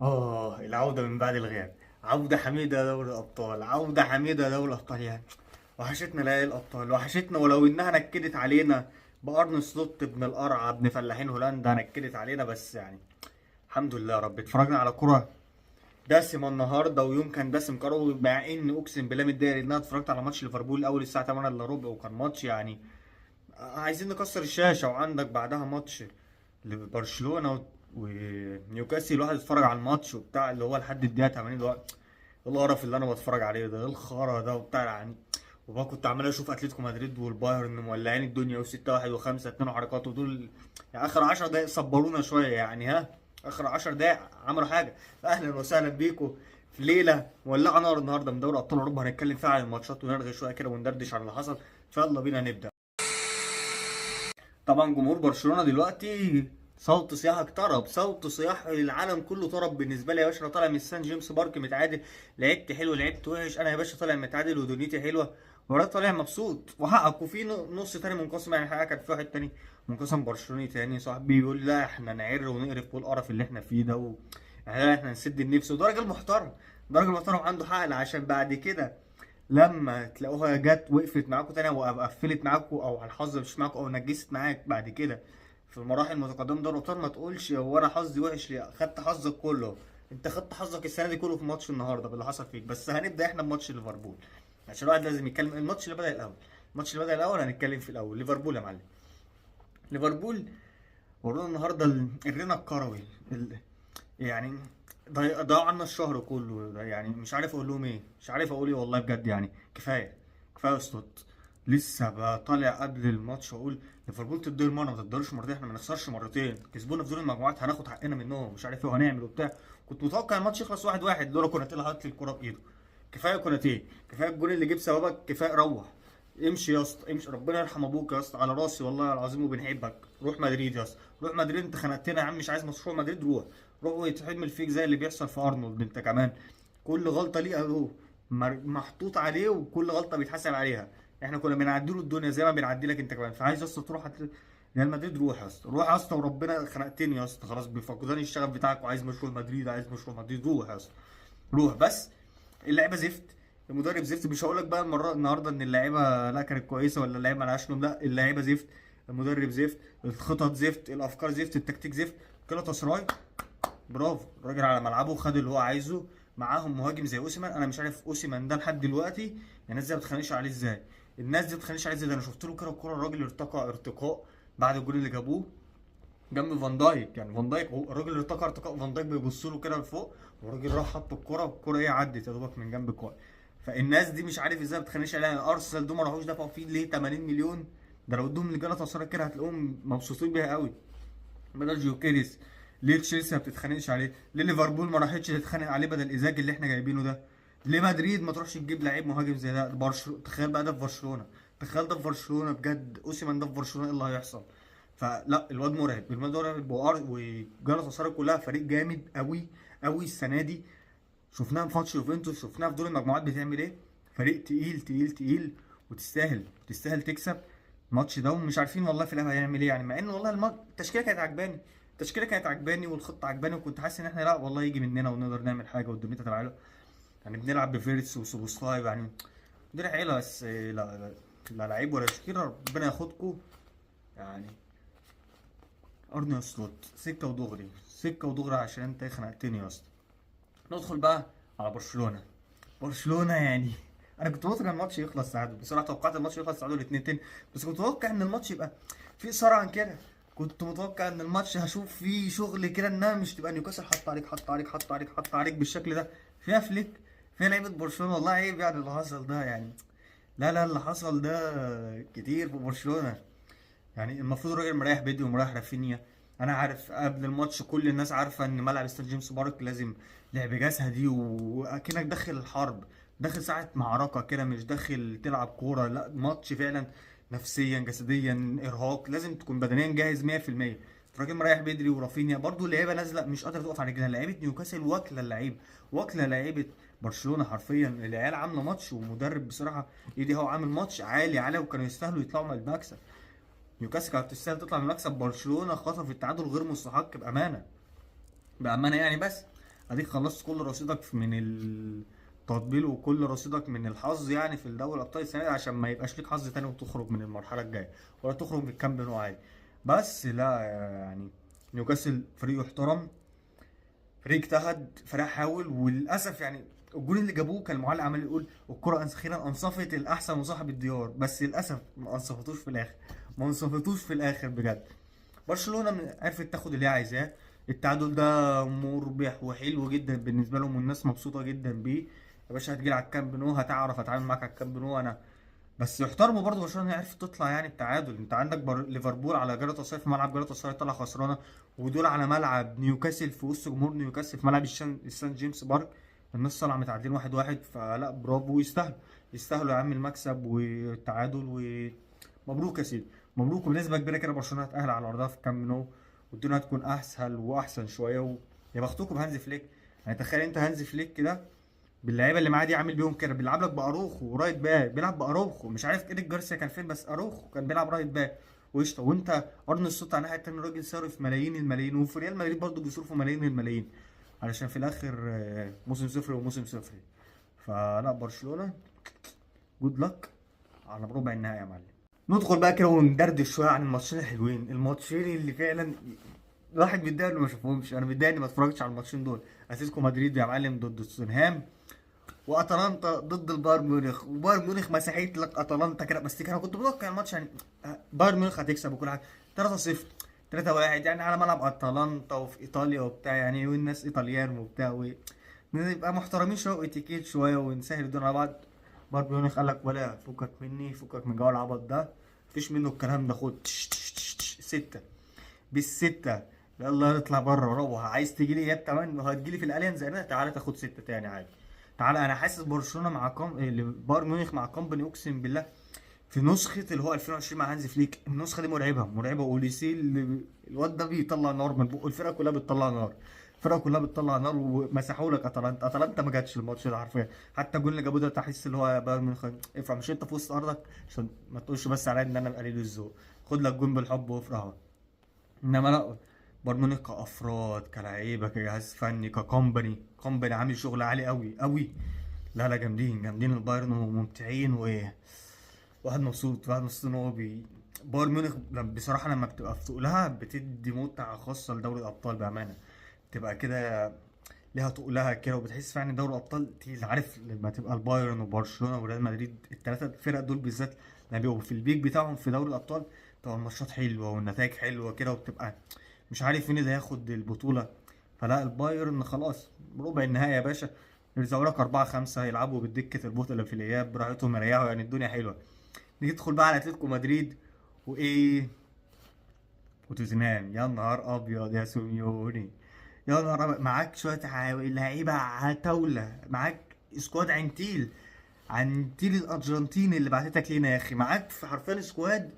العودة من بعد الغياب. عودة حميدة يا دوري الأبطال، عودة حميدة يا دوري الأبطال يعني. وحشتنا ليالي الأبطال، وحشتنا، ولو إنها نكدت علينا بأرن سلوت ابن القرعة ابن فلاحين هولندا، نكدت علينا بس يعني. الحمد لله يا رب، اتفرجنا على كرة دسمة النهاردة، ويوم كان دسم كروي، مع إن أقسم بالله متضايق إن أنا اتفرجت على ماتش ليفربول أول الساعة 8 إلا ربع، وكان ماتش يعني عايزين نكسر الشاشة. وعندك بعدها ماتش لبرشلونة ونيوكاسل، الواحد يتفرج على الماتش وبتاع اللي هو لحد الدقيقة 80، اللي هو إيه القرف اللي انا بتفرج عليه ده، ايه الخرا ده وبتاع يعني. وبقى كنت عمال اشوف اتلتيكو مدريد والبايرن مولعين الدنيا، و6 1 و5 2 حركات، ودول يعني اخر 10 دقايق صبرونا شويه يعني، ها. اخر 10 دقايق عملوا حاجه. اهلا وسهلا بيكم في ليله مولعه نار النهارده من دوري ابطال اوروبا، هنتكلم فيها عن الماتشات ونرغي شويه كده وندردش عن اللي حصل. فيلا بينا نبدا. طبعا جمهور برشلونه دلوقتي صوت صياح اقترب، صوت صياح العالم كله طرب بالنسبه لي يا باشا. انا طالع من سان جيمس بارك متعادل، لعبت حلو لعبت وحش، انا يا باشا طالع متعادل ودنيتي حلوه، وراك طالع مبسوط وحقك. وفي نص تاني منقسم، يعني حقك كان في واحد تاني منقسم برشلوني تاني صاحبي بيقول لا احنا نعر ونقرف كل القرف اللي احنا فيه ده يعني لا احنا نسد النفس. وده راجل محترم، ده راجل محترم عنده حق، عشان بعد كده لما تلاقوها جت وقفت معاكم تاني، او قفلت معاكم، او على الحظ مش معاكم، او نجست معاك بعد كده في المراحل المتقدمه دوري الابطال، ما تقولش هو انا حظي وحش ليه. خدت حظك كله، انت خدت حظك السنه دي كله في ماتش النهارده باللي حصل فيك. بس هنبدا احنا بماتش ليفربول، عشان الواحد لازم يتكلم. الماتش اللي بدا الاول، الماتش اللي بدا الاول هنتكلم في الاول. ليفربول يا معلم، ليفربول ورونا النهارده الرينا الكروي يعني ضيعوا عنا الشهر كله ده، يعني مش عارف اقول لهم ايه، مش عارف اقول ايه والله بجد يعني. كفايه كفايه اسطوت. لسه بقى طالع قبل الماتش اقول ليفربول تدي المره، ما تقدرش مرتين، احنا ما نخسرش مرتين، كسبونا في دور المجموعات هناخد حقنا منهم، مش عارف ايه وهنعمل وبتاع. كنت متوقع الماتش يخلص 1-1 لولا كوناتيل اللي حاطط لي الكوره بايده. كفايه كوناتيل، كفايه الجول اللي جيب سببك، كفايه روح. امشي يا اسطى امشي، ربنا يرحم ابوك يا اسطى، على راسي والله العظيم وبنحبك. روح مدريد يا اسطى، روح مدريد، انت خنقتنا يا عم، مش عايز مشروع مدريد، روح. روح ويتحمل فيك زي اللي بيحصل في ارنولد انت كمان. كل غلطه ليه اهو محطوط عليه، وكل غلطه بيتحاسب عليها. احنا كنا بنعدي له الدنيا زي ما بنعدي لك انت كمان، فعايز يا اسطى تروح ريال مدريد، روح يا اسطى، روح يا اسطى، وربنا خنقتني يا اسطى خلاص بفقدان الشغف بتاعك، وعايز مشروع مدريد، عايز مشروع مدريد، روح يا اسطى روح بس. اللعيبه زفت، المدرب زفت. مش هقول لك بقى المره النهارده ان اللعيبه لا كانت كويسه ولا اللعيبه مالهاش لوم، لا اللعيبه زفت، المدرب زفت، الخطط زفت، الافكار زفت، التكتيك زفت. كلا سراي برافو، الراجل على ملعبه خد اللي هو عايزه. معاهم مهاجم زي اوسيمان، انا مش عارف اوسيمان ده لحد دلوقتي الناس دي ما بتخانقش عليه ازاي. الناس دي ما بتخانقش عليه ازاي، ده انا شفت له كده الكوره الراجل ارتقى ارتقاء بعد الجول اللي جابوه جنب فان دايك. يعني فان دايك هو الراجل ارتقى ارتقاء، فان دايك بيبص له كده لفوق، والراجل راح حط الكوره ايه عدت يا دوبك من جنب الكوره. فالناس دي مش عارف ازاي ما بتخانقش عليها. ارسنال دول ما راحوش دفعوا فيه ليه 80 مليون، ده لو ادوهم لجنة سراي كده هتلاقوهم مبسوطين بيها قوي بدل جيوكيريس. ليه تشيلسي ما بتتخانقش عليه؟ ليه ليفربول ما راحتش تتخانق عليه بدل ايزاك اللي احنا جايبينه ده؟ ليه مدريد ما تروحش تجيب لعيب مهاجم زي ده؟ تخيل بقى ده في برشلونه، تخيل ده في برشلونه بجد، اوسيمان ده في برشلونه ايه اللي هيحصل؟ فلا الواد مرعب، الواد مرعب. وجالاتا سراي كلها فريق جامد قوي قوي السنه دي. شفناها في ماتش يوفنتوس، شفناها في دور المجموعات بتعمل ايه. فريق تقيل تقيل تقيل، وتستاهل تستاهل تكسب الماتش ده. ومش عارفين والله في الاخر هيعمل ايه يعني، مع ان والله التشكيله كانت عجباني، التشكيله كانت عجباني والخطه عجباني، وكنت حاسس ان احنا لا والله يجي مننا ونقدر نعمل حاجه والدنيا تبقى حلوه. يعني بنلعب بفيرتس وسوبوسلاي يعني الدنيا حلوه، بس لا لا, لا لعيب ولا تشكيله، ربنا ياخدكم يعني. ارني سلوت سكه ودغري، سكه ودغري، عشان انت خنقتني يا اسطى. ندخل بقى على برشلونه. برشلونه يعني انا كنت متوقع ان الماتش يخلص تعادل بصراحه، توقعت الماتش يخلص تعادل 2-2، بس كنت متوقع ان الماتش يبقى في اثاره عن كده. كنت متوقع ان الماتش هشوف فيه شغل كده، انها مش تبقى نيوكاسل حط عليك حط عليك حط عليك حط عليك بالشكل ده. فيها فليك، فيها لعيبه برشلونه، والله عيب يعني اللي حصل ده يعني. لا لا اللي حصل ده كتير في برشلونه. يعني المفروض الراجل مريح بدري ومريح رافينيا. انا عارف قبل الماتش كل الناس عارفه ان ملعب استاد جيمس بارك لازم لعب جسدي، واكنك داخل الحرب، داخل ساعه معركه كده، مش داخل تلعب كوره، لا ماتش فعلا نفسيا جسديا ارهاق، لازم تكون بدنيا جاهز 100%. الراجل مريح بدري ورافينيا برضو، اللعيبه نازله مش قادره تقف على رجلها، لعيبه نيوكاسل واكله اللعيب، واكله لعيبه برشلونه حرفيا. العيال عامله ماتش، ومدرب بصراحه ايدي هو عامل ماتش عالي عالي، وكانوا يستاهلوا يطلعوا من المكسب. نيوكاسل كانت تستاهل تطلع من مكسب، برشلونه خطف التعادل غير مستحق بامانه، بامانه يعني. بس اديك خلصت كل رصيدك من التطبيل وكل رصيدك من الحظ يعني في الدوري الابطال السنه دي، عشان ما يبقاش ليك حظ تاني وتخرج من المرحله الجايه، ولا تخرج من الكامب نو عادي. بس لا يعني نيوكاسل فريق يحترم، فريق اجتهد، فريق حاول، وللاسف يعني الجول اللي جابوه كان المعلق عمال يقول الكرة اخيرا انصفت الاحسن وصاحب الديار، بس للاسف ما انصفتوش في الاخر، ما انصفتوش في الاخر بجد. برشلونة عرفت تاخد اللي هي عايزاه. التعادل ده مربح وحلو جدا بالنسبة لهم، والناس مبسوطة جدا بيه. يا باشا هتجيلي على الكامب نو هتعرف اتعامل معاك على الكامب نو انا. بس يحترموا برضه برشلونه، هي عرفت تطلع يعني بتعادل. انت عندك ليفربول على جالاتا سراي في ملعب جالاتا سراي طالعه خسرانه، ودول على ملعب نيوكاسل في وسط جمهور نيوكاسل في ملعب السان جيمس بارك، الناس طالعه متعادلين 1-1. فلا برافو، يستاهلوا، يستاهلوا يا عم المكسب والتعادل. ومبروك يا سيدي، مبروك. وبنسبه كبيره كده برشلونه هتأهل على ارضها في الكامب نو، والدنيا هتكون اسهل واحسن شويه يا بختكم بهانز فليك. يعني تخيل انت هانز فليك كده باللعيبه اللي معاه دي عامل بيهم كده، بيلعب لك باروخو رايت باك، بيلعب باروخو، مش عارف ايريك جارسيا كان فين، بس اروخو كان بيلعب رايت باك وقشطه. وانت ارن الصوت على الناحيه التانيه راجل صارف ملايين الملايين، وفي ريال مدريد برضه بيصرفوا ملايين الملايين علشان في الاخر موسم صفر وموسم صفر. فلا برشلونه جود لك على ربع النهائي يا معلم. ندخل بقى كده وندردش شويه عن الماتشين الحلوين، الماتشين اللي فعلا الواحد متضايق انه ما شافهمش. انا متضايق اني ما اتفرجتش على الماتشين دول. اتلتيكو مدريد يا معلم ضد توتنهام، واتلانتا ضد البايرن ميونخ. وبايرن ميونخ مسحت لك اتلانتا كده، بس كده انا كنت متوقع الماتش يعني بايرن ميونخ هتكسب وكل حاجه 3-0 3-1 يعني على ملعب اتلانتا وفي ايطاليا وبتاع يعني، والناس ايطاليان وبتاع نبقى محترمين شويه واتيكيت شويه ونسهل الدنيا على بعض. بايرن ميونخ قال لك ولا فكك مني، فكك من جو العبط ده، مفيش منه الكلام ده، خد ستة بالستة، يلا نطلع بره روح. عايز تجي لي اياب كمان وهتجي لي في الاليانز ارينا، تعالى تاخد ستة تاني عادي. تعالى، انا حاسس برشلونه مع بايرن ميونخ مع كومباني اقسم بالله في نسخه اللي هو 2020 مع هانز فليك، النسخه دي مرعبه مرعبه. اوليسي الواد ده بيطلع نار من بقه، الفرقه كلها بتطلع نار، الفرقه كلها بتطلع نار. ومسحوا لك اتلانتا، اتلانتا ما جاتش الماتش ده حرفيا. حتى الجول اللي جابوه ده تحس اللي هو بايرن ميونخ افرح، مش انت في وسط ارضك عشان ما تقولش بس عليا ان انا قليل الذوق، خد لك جون بالحب وافرح. انما لا، بايرن ميونخ كافراد كلاعيبه كجهاز فني كومباني عامل شغل عالي قوي قوي. لا لا، جامدين جامدين البايرن وممتعين، واحد مبسوط، واحد مبسوط ان هو بايرن ميونخ بصراحه لما بتبقى في تقلها بتدي متعه خاصه لدوري الابطال بامانه. تبقى كده ليها تقلها كده، وبتحس فعلا دوري الابطال تقيل. عارف لما تبقى البايرن وبرشلونه وريال مدريد الثلاثه الفرق دول بالذات لما بيبقوا في البيك بتاعهم في دوري الابطال، تبقى الماتشات حلوه والنتائج حلوه كده، وبتبقى مش عارف مين اللي هياخد البطوله. فلا البايرن خلاص ربع النهائي يا باشا، يرزقوا لك 4-5 يلعبوا بالدكه البطل في الاياب براحتهم يريحوا، يعني الدنيا حلوه. نيجي ندخل بقى على اتلتيكو مدريد وايه وتوتنهام. يا نهار ابيض يا سيميوني، يا نهار أبيض. معاك شويه لعيبه عتاوله، معاك سكواد عنتيل، عنتيل الارجنتين اللي بعتتك لينا يا اخي. معاك في حرفيا سكواد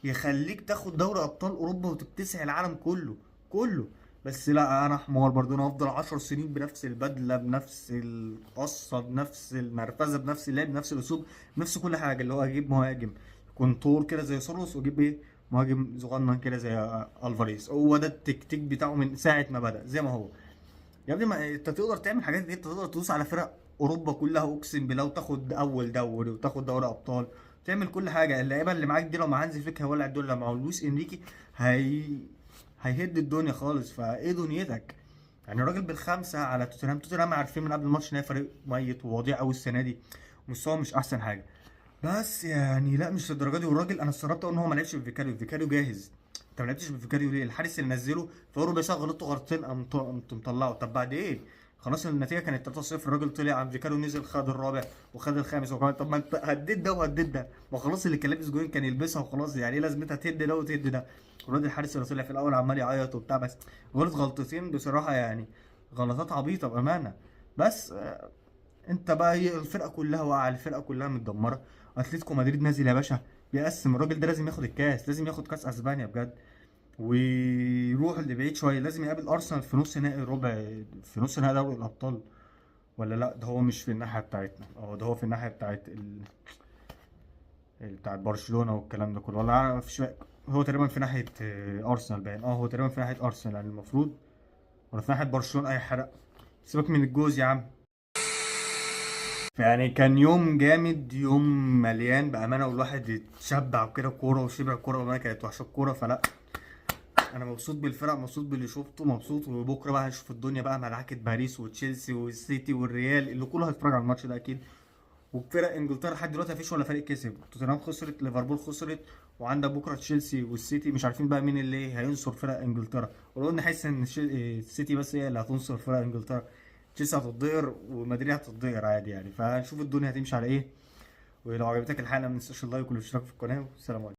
يخليك تاخد دوري ابطال اوروبا وتكتسح العالم كله كله. بس لا انا حمار برضه، انا هفضل 10 سنين بنفس البدله بنفس القصه بنفس المرفزه بنفس اللعب بنفس الاسلوب بنفس كل حاجه، اللي هو اجيب مهاجم كونتور كده زي سوروس، واجيب ايه مهاجم صغنن كده زي الفاريز. هو ده التكتيك بتاعه من ساعه ما بدا زي ما هو. يا ابني ما انت تقدر تعمل حاجات دي، انت تقدر تدوس على فرق اوروبا كلها اقسم بالله، وتاخد اول دوري وتاخد دوري ابطال، تعمل كل حاجه. اللعيبه اللي معاك دي لو مع هانز فليك هيولع الدنيا، مع لويس انريكي هي هيهد الدنيا خالص. فايه دنيتك يعني الراجل بالخمسه على توتنهام. توتنهام عارفين من قبل الماتش ان هي فريق ميت ووضيع قوي السنه دي، مستواه مش احسن حاجه. بس يعني لا مش للدرجه دي. والراجل انا استغربت ان هو ما لعبش بفيكاريو، فيكاريو جاهز. انت ما لعبتش بفيكاريو ليه؟ الحارس اللي نزله في ربع ساعه غلطته غلطتين قمت مطلعه. طب بعد ايه؟ خلاص النتيجه كانت 3-0، الراجل طلع عن فيكاريو نزل خد الرابع وخد الخامس وكمان. طب ما انت هديت ده وهديت ده، ما خلاص اللي كان لابس جوين كان يلبسها وخلاص، يعني ايه لازمتها تهد ده وتهد ده؟ الراجل الحارس اللي طلع في الاول عمال يعيط وبتاع، بس غلط غلطتين بصراحه يعني، غلطات عبيطه بامانه. بس انت بقى هي الفرقه كلها واقعه، الفرقه كلها متدمره. اتلتيكو مدريد نازل يا باشا بيقسم، الراجل ده لازم ياخد الكاس، لازم ياخد كاس اسبانيا بجد، ويروح لبعيد شويه. لازم يقابل ارسنال في نص نهائي ربع، في نص نهائي دوري الابطال. ولا لا ده هو مش في الناحيه بتاعتنا، اه ده هو في الناحيه بتاعت بتاعت برشلونه والكلام ده كله. ولا انا مفيش، هو تقريبا في ناحيه ارسنال باين، هو تقريبا في ناحيه ارسنال يعني المفروض، ولا في ناحيه برشلونه اي حرق. سيبك من الجوز يا عم. يعني كان يوم جامد، يوم مليان بامانه، والواحد يتشبع كده كوره وشبع كوره بامانه، كانت وحشه الكوره. فلا انا مبسوط بالفرق، مبسوط باللي شفته، مبسوط. وبكره بقى هنشوف الدنيا بقى ملعكه باريس وتشيلسي والسيتي والريال، اللي كله هيتفرج على الماتش ده اكيد. وفرق انجلترا لحد دلوقتي مفيش ولا فريق كسب. توتنهام خسرت، ليفربول خسرت، وعندك بكره تشيلسي والسيتي. مش عارفين بقى مين اللي هينصر فرق انجلترا. ولو ان حاسس ان السيتي بس هي اللي هتنصر فرق انجلترا. تشيلسي هتتضير ومدريد هتتضير عادي يعني. فهنشوف الدنيا هتمشي على ايه. ولو عجبتك الحلقه ما تنساش اللايك والاشتراك في القناه. والسلام عليكم.